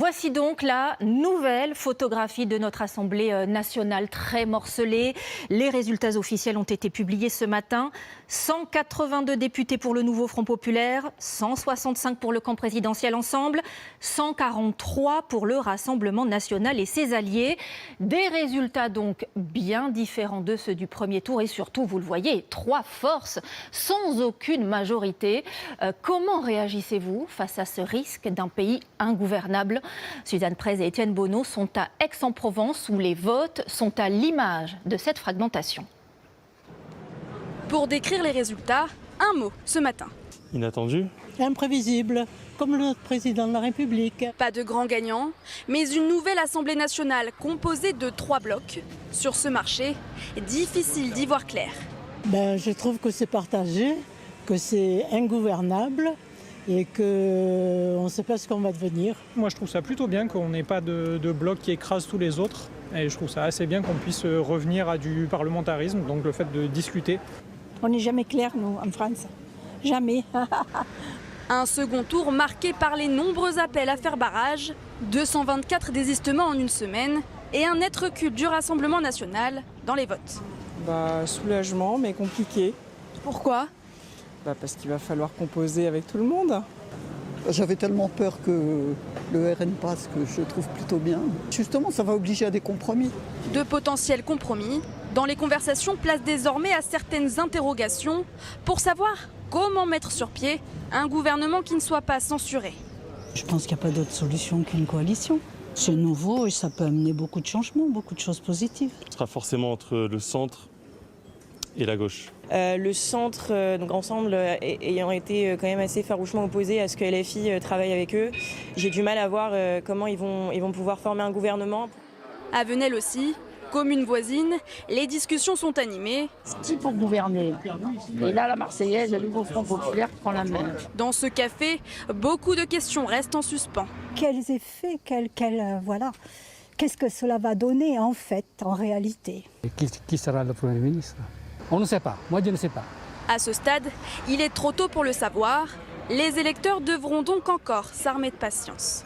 Voici donc la nouvelle photographie de notre Assemblée nationale très morcelée. Les résultats officiels ont été publiés ce matin. 182 députés pour le nouveau Front populaire, 165 pour le camp présidentiel Ensemble, 143 pour le Rassemblement national et ses alliés. Des résultats donc bien différents de ceux du premier tour et surtout, vous le voyez, 3 forces sans aucune majorité. Comment réagissez-vous face à ce risque d'un pays ingouvernable ? Suzanne Prez et Étienne Bonneau sont à Aix-en-Provence où les votes sont à l'image de cette fragmentation. Pour décrire les résultats, un mot ce matin. Inattendu. Imprévisible, comme notre président de la République. Pas de grand gagnant, mais une nouvelle Assemblée nationale composée de 3 blocs. Sur ce marché, difficile d'y voir clair. Je trouve que c'est partagé, que c'est ingouvernable et qu'on ne sait pas ce qu'on va devenir. Moi je trouve ça plutôt bien qu'on n'ait pas de bloc qui écrase tous les autres. Et je trouve ça assez bien qu'on puisse revenir à du parlementarisme, donc le fait de discuter. On n'est jamais clair, nous, en France. Jamais. Un second tour marqué par les nombreux appels à faire barrage, 224 désistements en une semaine et un net recul du Rassemblement national dans les votes. Soulagement, mais compliqué. Pourquoi ? Parce qu'il va falloir composer avec tout le monde. J'avais tellement peur que le RN passe que je trouve plutôt bien. Justement, ça va obliger à des compromis. De potentiels compromis. Dans les conversations, place désormais à certaines interrogations pour savoir comment mettre sur pied un gouvernement qui ne soit pas censuré. Je pense qu'il n'y a pas d'autre solution qu'une coalition. C'est nouveau et ça peut amener beaucoup de changements, beaucoup de choses positives. Ce sera forcément entre le centre et la gauche. Le centre, donc Ensemble, ayant été quand même assez farouchement opposé à ce que LFI travaille avec eux, j'ai du mal à voir comment ils vont pouvoir former un gouvernement. À Venelle aussi, commune voisine, les discussions sont animées. Qui pour gouverner? Et là, la Marseillaise, le nouveau Front populaire prend la main. Dans ce café, beaucoup de questions restent en suspens. Quels effets, voilà. Qu'est-ce que cela va donner en fait, en réalité? Qui sera le Premier ministre? On ne sait pas. Moi, je ne sais pas. À ce stade, il est trop tôt pour le savoir. Les électeurs devront donc encore s'armer de patience.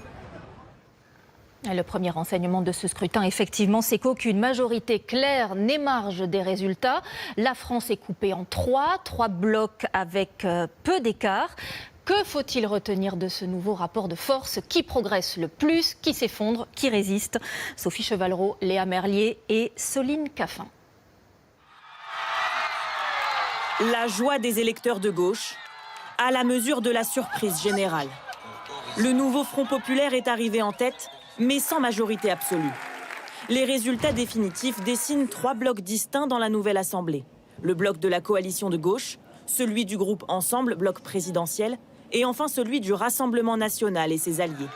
Le premier renseignement de ce scrutin, effectivement, c'est qu'aucune majorité claire n'émarge des résultats. La France est coupée en 3 blocs avec peu d'écart. Que faut-il retenir de ce nouveau rapport de force? Qui progresse le plus? Qui s'effondre? Qui résiste? Sophie Chevalreau, Léa Merlier et Soline Caffin. La joie des électeurs de gauche à la mesure de la surprise générale. Le nouveau Front populaire est arrivé en tête, mais sans majorité absolue. Les résultats définitifs dessinent 3 blocs distincts dans la nouvelle Assemblée. Le bloc de la coalition de gauche, celui du groupe Ensemble, bloc présidentiel, et enfin celui du Rassemblement national et ses alliés.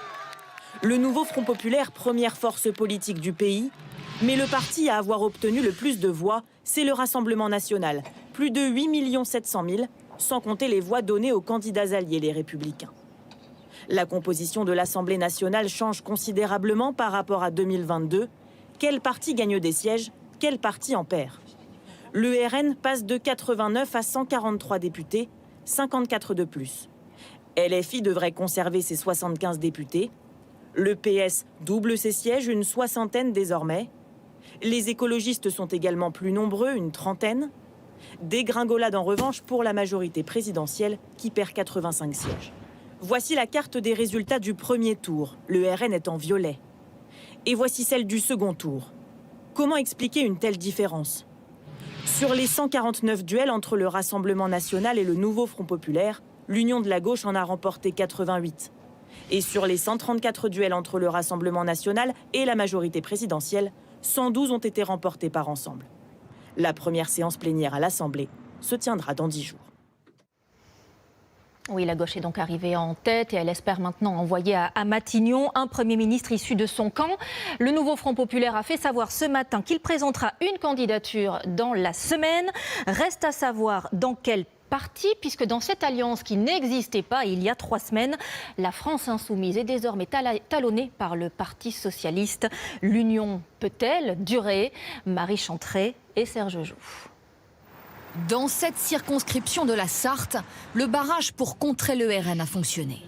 Le nouveau Front populaire, première force politique du pays, mais le parti à avoir obtenu le plus de voix, c'est le Rassemblement national, plus de 8 700 000, sans compter les voix données aux candidats alliés, les Républicains. La composition de l'Assemblée nationale change considérablement par rapport à 2022. Quel parti gagne des sièges? Quel parti en perd? Le RN passe de 89 à 143 députés, 54 de plus. LFI devrait conserver ses 75 députés. Le PS double ses sièges, une 60aine désormais. Les écologistes sont également plus nombreux, une 30aine. Dégringolade en revanche pour la majorité présidentielle qui perd 85 sièges. Voici la carte des résultats du premier tour, le RN est en violet. Et voici celle du second tour. Comment expliquer une telle différence? Sur les 149 duels entre le Rassemblement national et le nouveau Front populaire, l'Union de la gauche en a remporté 88. Et sur les 134 duels entre le Rassemblement national et la majorité présidentielle, 112 ont été remportés par Ensemble. La première séance plénière à l'Assemblée se tiendra dans 10 jours. Oui, la gauche est donc arrivée en tête et elle espère maintenant envoyer à Matignon un Premier ministre issu de son camp. Le nouveau Front populaire a fait savoir ce matin qu'il présentera une candidature dans la semaine. Reste à savoir dans quel parti, puisque dans cette alliance qui n'existait pas il y a 3 semaines, la France insoumise est désormais talonnée par le Parti socialiste. L'union peut-elle durer? Marie Chantrey et Serge Jouve. Dans cette circonscription de la Sarthe, le barrage pour contrer le RN a fonctionné.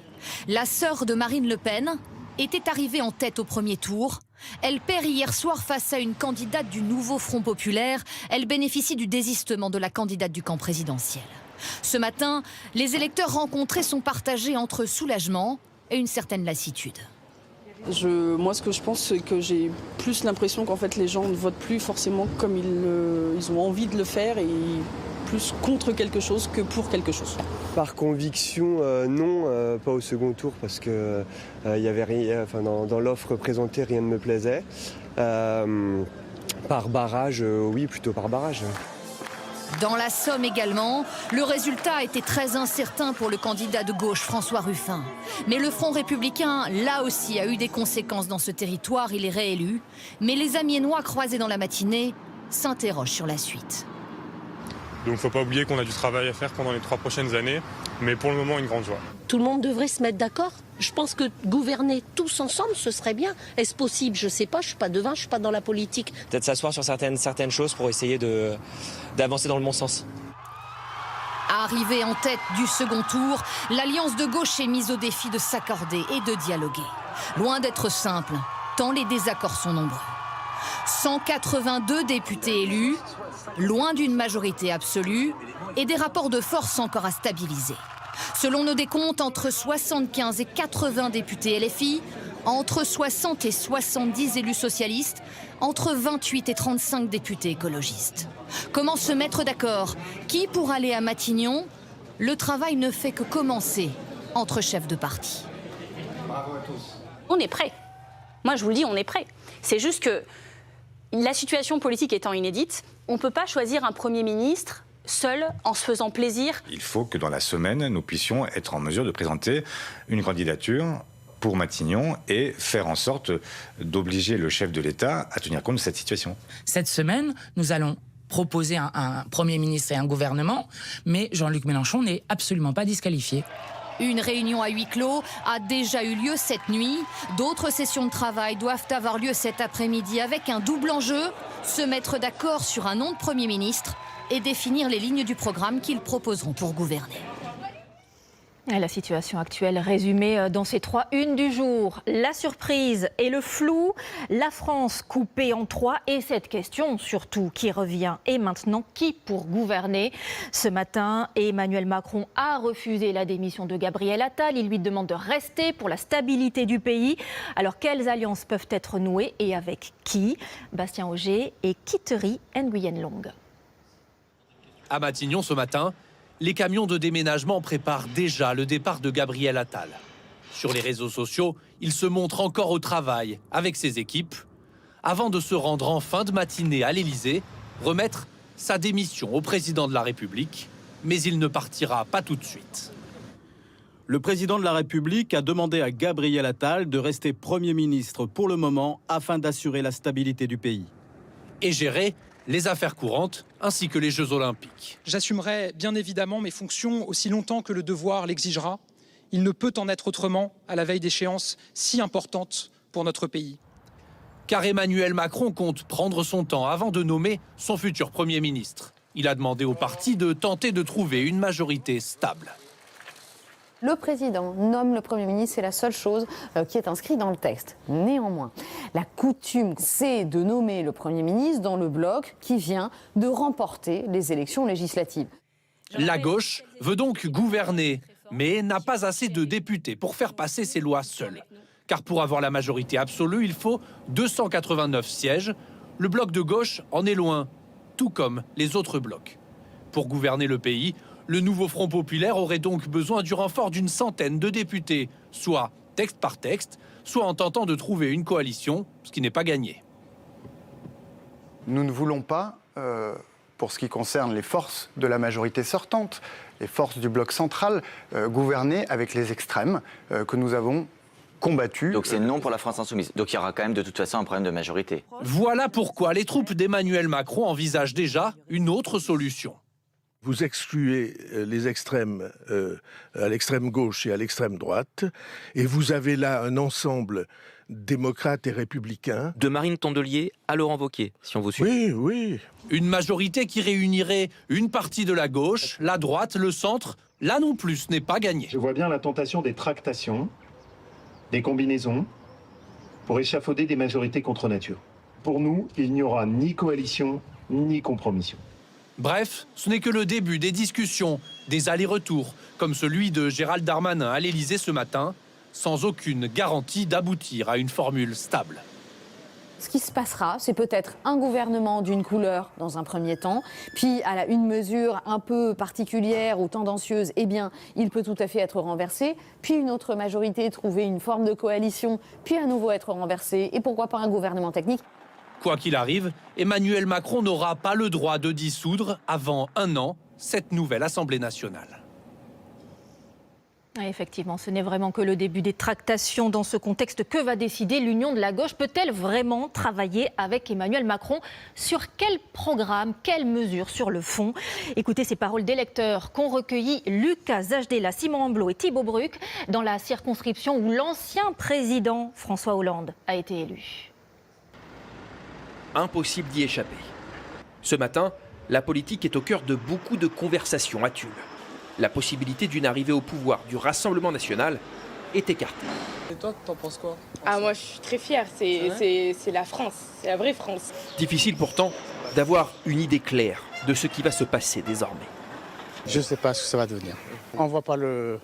La sœur de Marine Le Pen était arrivée en tête au premier tour. Elle perd hier soir face à une candidate du nouveau Front populaire. Elle bénéficie du désistement de la candidate du camp présidentiel. Ce matin, les électeurs rencontrés sont partagés entre soulagement et une certaine lassitude. Moi, ce que je pense, c'est que j'ai plus l'impression qu'en fait, les gens ne votent plus forcément comme ils ont envie de le faire et plus contre quelque chose que pour quelque chose. Par conviction, non, pas au second tour parce que y avait rien, dans l'offre présentée, rien ne me plaisait. Par barrage, oui, plutôt par barrage. Dans la Somme également, le résultat a été très incertain pour le candidat de gauche François Ruffin. Mais le Front républicain, là aussi, a eu des conséquences dans ce territoire. Il est réélu. Mais les Amiénois croisés dans la matinée s'interrogent sur la suite. Donc il ne faut pas oublier qu'on a du travail à faire pendant les 3 prochaines années, mais pour le moment une grande joie. Tout le monde devrait se mettre d'accord. Je pense que gouverner tous ensemble, ce serait bien. Est-ce possible? Je ne sais pas, je ne suis pas devin, je ne suis pas dans la politique. Peut-être s'asseoir sur certaines choses pour essayer d'avancer dans le bon sens. Arrivée en tête du second tour, l'alliance de gauche est mise au défi de s'accorder et de dialoguer. Loin d'être simple, tant les désaccords sont nombreux. 182 députés élus, loin d'une majorité absolue et des rapports de force encore à stabiliser. Selon nos décomptes, entre 75 et 80 députés LFI, entre 60 et 70 élus socialistes, entre 28 et 35 députés écologistes. Comment se mettre d'accord? Qui pour aller à Matignon? Le travail ne fait que commencer entre chefs de parti. Bravo à tous. On est prêts. Moi, je vous le dis, on est prêts. C'est juste que la situation politique étant inédite, on ne peut pas choisir un Premier ministre seul en se faisant plaisir. Il faut que dans la semaine, nous puissions être en mesure de présenter une candidature pour Matignon et faire en sorte d'obliger le chef de l'État à tenir compte de cette situation. Cette semaine, nous allons proposer un Premier ministre et un gouvernement, mais Jean-Luc Mélenchon n'est absolument pas disqualifié. Une réunion à huis clos a déjà eu lieu cette nuit. D'autres sessions de travail doivent avoir lieu cet après-midi avec un double enjeu, se mettre d'accord sur un nom de Premier ministre et définir les lignes du programme qu'ils proposeront pour gouverner. La situation actuelle résumée dans ces 3 unes du jour. La surprise et le flou, la France coupée en 3 et cette question surtout qui revient. Et maintenant, qui pour gouverner? Ce matin, Emmanuel Macron a refusé la démission de Gabriel Attal. Il lui demande de rester pour la stabilité du pays. Alors, quelles alliances peuvent être nouées et avec qui? Bastien Auger et Kittery Nguyen Long. À Matignon ce matin, les camions de déménagement préparent déjà le départ de Gabriel Attal. Sur les réseaux sociaux, il se montre encore au travail avec ses équipes, avant de se rendre en fin de matinée à l'Élysée, remettre sa démission au président de la République, mais il ne partira pas tout de suite. Le président de la République a demandé à Gabriel Attal de rester Premier ministre pour le moment afin d'assurer la stabilité du pays. Et gérer les affaires courantes ainsi que les Jeux Olympiques. J'assumerai bien évidemment mes fonctions aussi longtemps que le devoir l'exigera. Il ne peut en être autrement à la veille d'échéances si importantes pour notre pays. Car Emmanuel Macron compte prendre son temps avant de nommer son futur Premier ministre. Il a demandé au parti de tenter de trouver une majorité stable. Le président nomme le Premier ministre, c'est la seule chose qui est inscrite dans le texte. Néanmoins, la coutume, c'est de nommer le Premier ministre dans le bloc qui vient de remporter les élections législatives. La gauche veut donc gouverner, mais n'a pas assez de députés pour faire passer ses lois seule. Car pour avoir la majorité absolue, il faut 289 sièges. Le bloc de gauche en est loin, tout comme les autres blocs. Pour gouverner le pays, le nouveau Front populaire aurait donc besoin du renfort d'une centaine de députés, soit texte par texte, soit en tentant de trouver une coalition, ce qui n'est pas gagné. Nous ne voulons pas, pour ce qui concerne les forces de la majorité sortante, les forces du bloc central, gouverner avec les extrêmes que nous avons combattus. Donc c'est non pour la France insoumise. Donc il y aura quand même de toute façon un problème de majorité. Voilà pourquoi les troupes d'Emmanuel Macron envisagent déjà une autre solution. Vous excluez les extrêmes à l'extrême gauche et à l'extrême droite, et vous avez là un ensemble démocrate et républicain. De Marine Tondelier à Laurent Wauquiez, si on vous suit. Oui, oui. Une majorité qui réunirait une partie de la gauche, la droite, le centre. Là non plus, ce n'est pas gagné. Je vois bien la tentation des tractations, des combinaisons, pour échafauder des majorités contre nature. Pour nous, il n'y aura ni coalition, ni compromission. Bref, ce n'est que le début des discussions, des allers-retours, comme celui de Gérald Darmanin à l'Élysée ce matin, sans aucune garantie d'aboutir à une formule stable. Ce qui se passera, c'est peut-être un gouvernement d'une couleur dans un premier temps, puis à une mesure un peu particulière ou tendancieuse, eh bien, il peut tout à fait être renversé, puis une autre majorité trouver une forme de coalition, puis à nouveau être renversé, et pourquoi pas un gouvernement technique. Quoi qu'il arrive, Emmanuel Macron n'aura pas le droit de dissoudre avant 1 an cette nouvelle Assemblée nationale. Effectivement, ce n'est vraiment que le début des tractations. Dans ce contexte, que va décider l'Union de la gauche? Peut-elle vraiment travailler avec Emmanuel Macron? Sur quel programme, quelles mesures sur le fond? Écoutez ces paroles d'électeurs qu'ont recueilli Lucas Ajdela, Simon Amblo et Thibaut Bruck dans la circonscription où l'ancien président François Hollande a été élu. Impossible d'y échapper. Ce matin, la politique est au cœur de beaucoup de conversations à Tulle. La possibilité d'une arrivée au pouvoir du Rassemblement national est écartée. Et toi, t'en penses quoi? Moi, je suis très fière. C'est la France, c'est la vraie France. Difficile pourtant d'avoir une idée claire de ce qui va se passer désormais. Je ne sais pas ce que ça va devenir. On voit pas le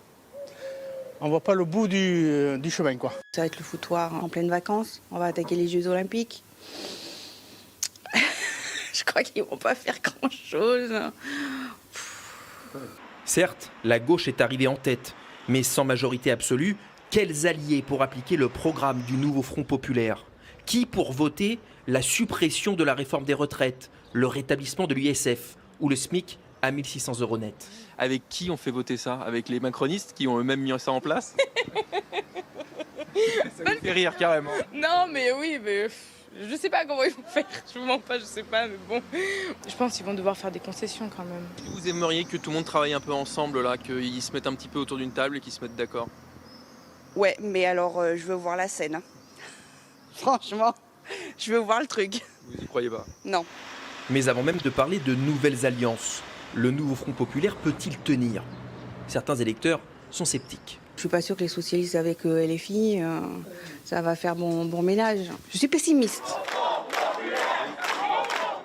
bout du chemin, quoi. Ça va être le foutoir en pleines vacances. On va attaquer les Jeux Olympiques. Je crois qu'ils vont pas faire grand-chose. Certes, la gauche est arrivée en tête, mais sans majorité absolue, quels alliés pour appliquer le programme du nouveau Front populaire? Qui pour voter la suppression de la réforme des retraites, le rétablissement de l'USF ou le SMIC à 1 600 € net? Avec qui on fait voter ça? Avec les macronistes qui ont eux-mêmes mis ça en place? Ça me fait rire carrément. Non, mais oui, mais je sais pas comment ils vont faire. Je vous mens pas, je sais pas, mais bon. Je pense qu'ils vont devoir faire des concessions quand même. Vous aimeriez que tout le monde travaille un peu ensemble là, qu'ils se mettent un petit peu autour d'une table et qu'ils se mettent d'accord? Ouais, mais alors je veux voir la scène. Hein. Franchement, je veux voir le truc. Vous y croyez pas? Non. Mais avant même de parler de nouvelles alliances, le nouveau Front populaire peut-il tenir? Certains électeurs sont sceptiques. Je suis pas sûre que les socialistes avec LFI, ça va faire bon ménage. Je suis pessimiste.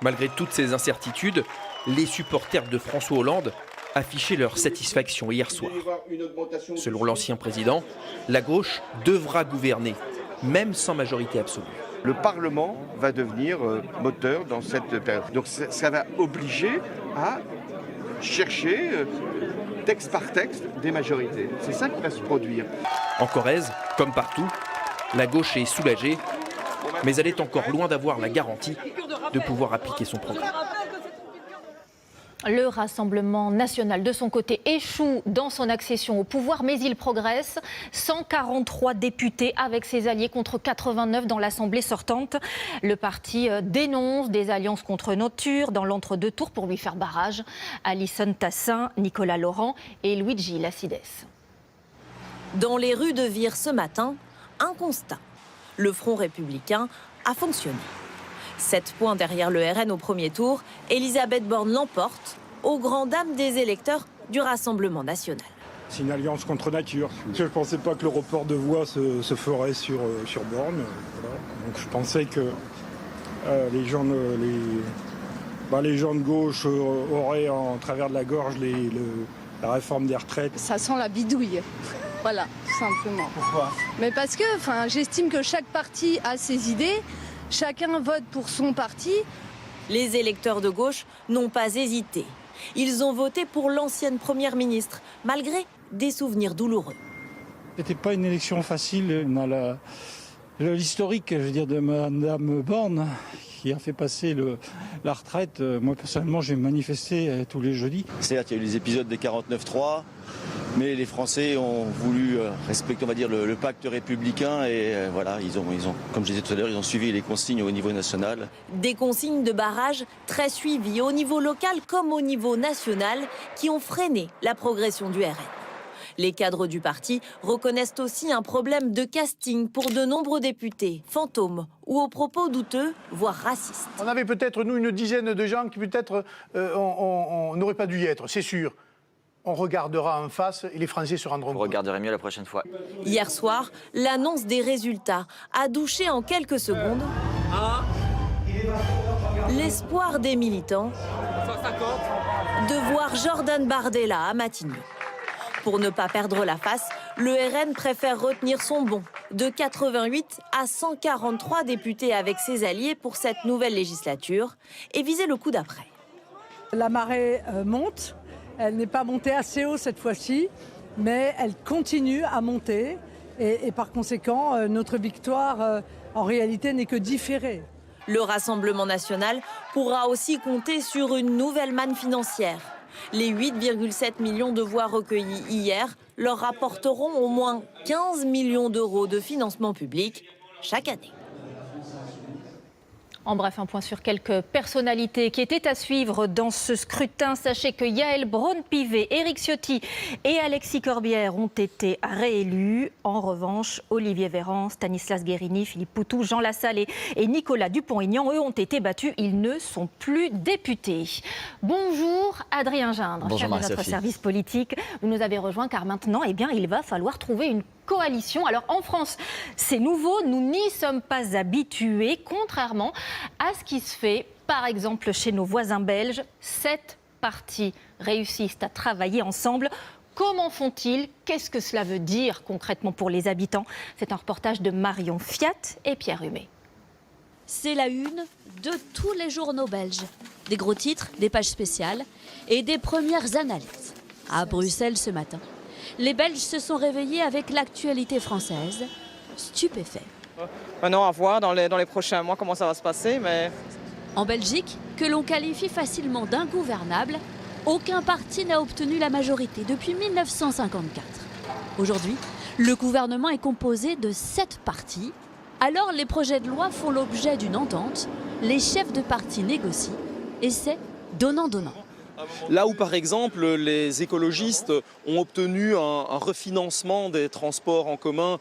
Malgré toutes ces incertitudes, les supporters de François Hollande affichaient leur satisfaction hier soir. Selon l'ancien président, la gauche devra gouverner, même sans majorité absolue. Le Parlement va devenir moteur dans cette période. Donc ça va obliger à chercher texte par texte des majorités. C'est ça qui va se produire. En Corrèze, comme partout, la gauche est soulagée, mais elle est encore loin d'avoir la garantie de pouvoir appliquer son programme. Le Rassemblement national, de son côté, échoue dans son accession au pouvoir, mais il progresse. 143 députés avec ses alliés contre 89 dans l'Assemblée sortante. Le parti dénonce des alliances contre nature dans l'entre-deux tours pour lui faire barrage. Alison Tassin, Nicolas Laurent et Luigi Lacides. Dans les rues de Vire ce matin, un constat. Le Front républicain a fonctionné. 7 points derrière le RN au premier tour, Elisabeth Borne l'emporte, aux grandes dames des électeurs du Rassemblement national. C'est une alliance contre nature. Je ne pensais pas que le report de voix se ferait sur Borne. Voilà. Donc je pensais que les gens de gauche auraient en travers de la gorge la réforme des retraites. Ça sent la bidouille. Voilà, tout simplement. Pourquoi? Mais parce que j'estime que chaque parti a ses idées. Chacun vote pour son parti. Les électeurs de gauche n'ont pas hésité. Ils ont voté pour l'ancienne première ministre, malgré des souvenirs douloureux. C'était pas une élection facile. On a l'historique, je veux dire, de Madame Borne, qui a fait passer la retraite. Moi, personnellement, j'ai manifesté tous les jeudis. Certes, il y a eu les épisodes des 49-3, mais les Français ont voulu respecter, on va dire, le pacte républicain et voilà, ils ont, comme je disais tout à l'heure, ils ont suivi les consignes au niveau national. Des consignes de barrage très suivies au niveau local comme au niveau national qui ont freiné la progression du RN. Les cadres du parti reconnaissent aussi un problème de casting pour de nombreux députés, fantômes ou aux propos douteux, voire racistes. On avait peut-être, nous, une dizaine de gens qui peut-être on n'aurait pas dû y être, c'est sûr. on regardera en face et les Français se rendront compte. Vous regarderez mieux la prochaine fois. Hier soir, l'annonce des résultats a douché en quelques secondes l'espoir des militants de voir Jordan Bardella à Matignon. Pour ne pas perdre la face, le RN préfère retenir son bond de 88 à 143 députés avec ses alliés pour cette nouvelle législature et viser le coup d'après. La marée monte, elle n'est pas montée assez haut cette fois-ci, mais elle continue à monter et par conséquent, notre victoire en réalité n'est que différée. Le Rassemblement national pourra aussi compter sur une nouvelle manne financière. Les 8,7 millions de voix recueillies hier leur rapporteront au moins 15 millions d'euros de financement public chaque année. En bref, un point sur quelques personnalités qui étaient à suivre dans ce scrutin. Sachez que Yael Braun-Pivet, Éric Ciotti et Alexis Corbière ont été réélus. En revanche, Olivier Véran, Stanislas Guerini, Philippe Poutou, Jean Lassalle et Nicolas Dupont-Aignan, eux, ont été battus. Ils ne sont plus députés. Bonjour Adrien Gindre, Bonjour chef de notre service politique. Vous nous avez rejoint car maintenant, il va falloir trouver une coalition. Alors en France, c'est nouveau, nous n'y sommes pas habitués, contrairement à ce qui se fait par exemple chez nos voisins belges. 7 partis réussissent à travailler ensemble. Comment font-ils? Qu'est-ce que cela veut dire concrètement pour les habitants? C'est un reportage de Marion Fiat et Pierre Humet. C'est la une de tous les journaux belges. Des gros titres, des pages spéciales et des premières analyses. À Bruxelles ce matin, les Belges se sont réveillés avec l'actualité française, stupéfaits. Maintenant, à voir dans les prochains mois comment ça va se passer. Mais... En Belgique, que l'on qualifie facilement d'ingouvernable, aucun parti n'a obtenu la majorité depuis 1954. Aujourd'hui, le gouvernement est composé de 7 partis. Alors les projets de loi font l'objet d'une entente, les chefs de parti négocient et c'est donnant-donnant. Là où, par exemple, les écologistes ont obtenu un refinancement des transports en commun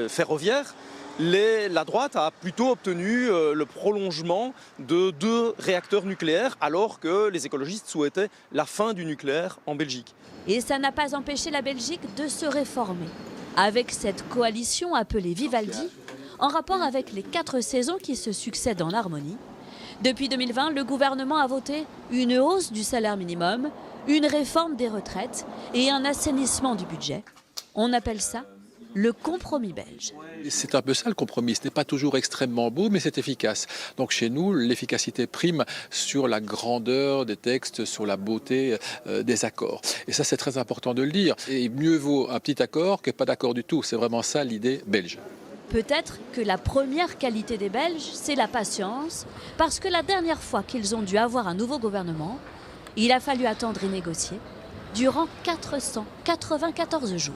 ferroviaires, la droite a plutôt obtenu le prolongement de 2 réacteurs nucléaires, alors que les écologistes souhaitaient la fin du nucléaire en Belgique. Et ça n'a pas empêché la Belgique de se réformer. Avec cette coalition appelée Vivaldi, en rapport avec les 4 saisons qui se succèdent en harmonie, depuis 2020, le gouvernement a voté une hausse du salaire minimum, une réforme des retraites et un assainissement du budget. On appelle ça le compromis belge. C'est un peu ça le compromis. Ce n'est pas toujours extrêmement beau, mais c'est efficace. Donc chez nous, l'efficacité prime sur la grandeur des textes, sur la beauté des accords. Et ça, c'est très important de le dire. Et mieux vaut un petit accord que pas d'accord du tout. C'est vraiment ça l'idée belge. Peut-être que la première qualité des Belges, c'est la patience, parce que la dernière fois qu'ils ont dû avoir un nouveau gouvernement, il a fallu attendre et négocier durant 494 jours.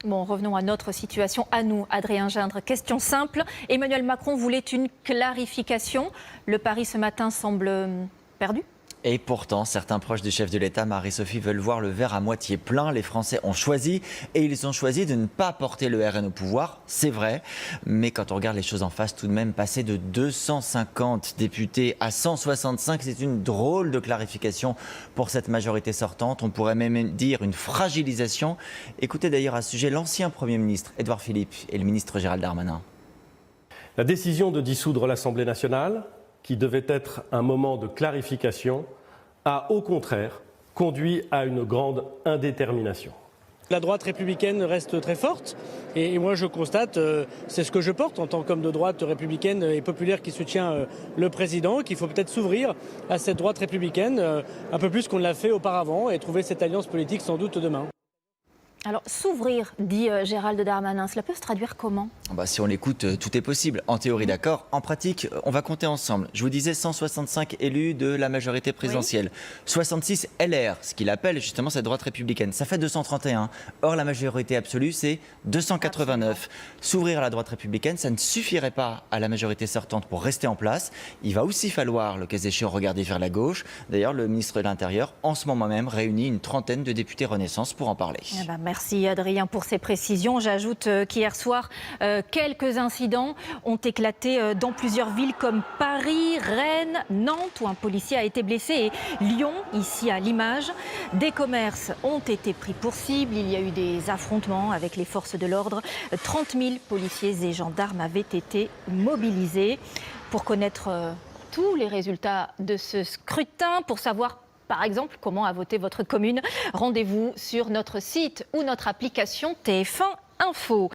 Bon, revenons à notre situation, à nous, Adrien Gindre. Question simple, Emmanuel Macron voulait une clarification. Le pari ce matin semble perdu. Et pourtant, certains proches du chef de l'État, Marie-Sophie, veulent voir le verre à moitié plein. Les Français ont choisi et ils ont choisi de ne pas porter le RN au pouvoir, c'est vrai. Mais quand on regarde les choses en face, tout de même, passer de 250 députés à 165, c'est une drôle de clarification pour cette majorité sortante. On pourrait même dire une fragilisation. Écoutez d'ailleurs à ce sujet l'ancien Premier ministre, Édouard Philippe, et le ministre Gérald Darmanin. La décision de dissoudre l'Assemblée nationale, qui devait être un moment de clarification, a au contraire conduit à une grande indétermination. La droite républicaine reste très forte et moi je constate, c'est ce que je porte en tant qu'homme de droite républicaine et populaire qui soutient le président, qu'il faut peut-être s'ouvrir à cette droite républicaine un peu plus qu'on ne l'a fait auparavant et trouver cette alliance politique sans doute demain. Alors, s'ouvrir, dit Gérald Darmanin, cela peut se traduire comment ? Si on l'écoute, tout est possible. En théorie, d'accord. En pratique, on va compter ensemble. Je vous disais 165 élus de la majorité présidentielle. Oui. 66 LR, ce qu'il appelle justement cette droite républicaine. Ça fait 231. Or, la majorité absolue, c'est 289. S'ouvrir à la droite républicaine, ça ne suffirait pas à la majorité sortante pour rester en place. Il va aussi falloir, le cas échéant, regarder vers la gauche. D'ailleurs, le ministre de l'Intérieur, en ce moment même, réunit une trentaine de députés Renaissance pour en parler. Merci Adrien pour ces précisions. J'ajoute qu'hier soir, Quelques incidents ont éclaté dans plusieurs villes comme Paris, Rennes, Nantes, où un policier a été blessé, et Lyon, ici à l'image. Des commerces ont été pris pour cible. Il y a eu des affrontements avec les forces de l'ordre. 30 000 policiers et gendarmes avaient été mobilisés. Pour connaître tous les résultats de ce scrutin, pour savoir par exemple comment a voté votre commune, rendez-vous sur notre site ou notre application TF1 Info.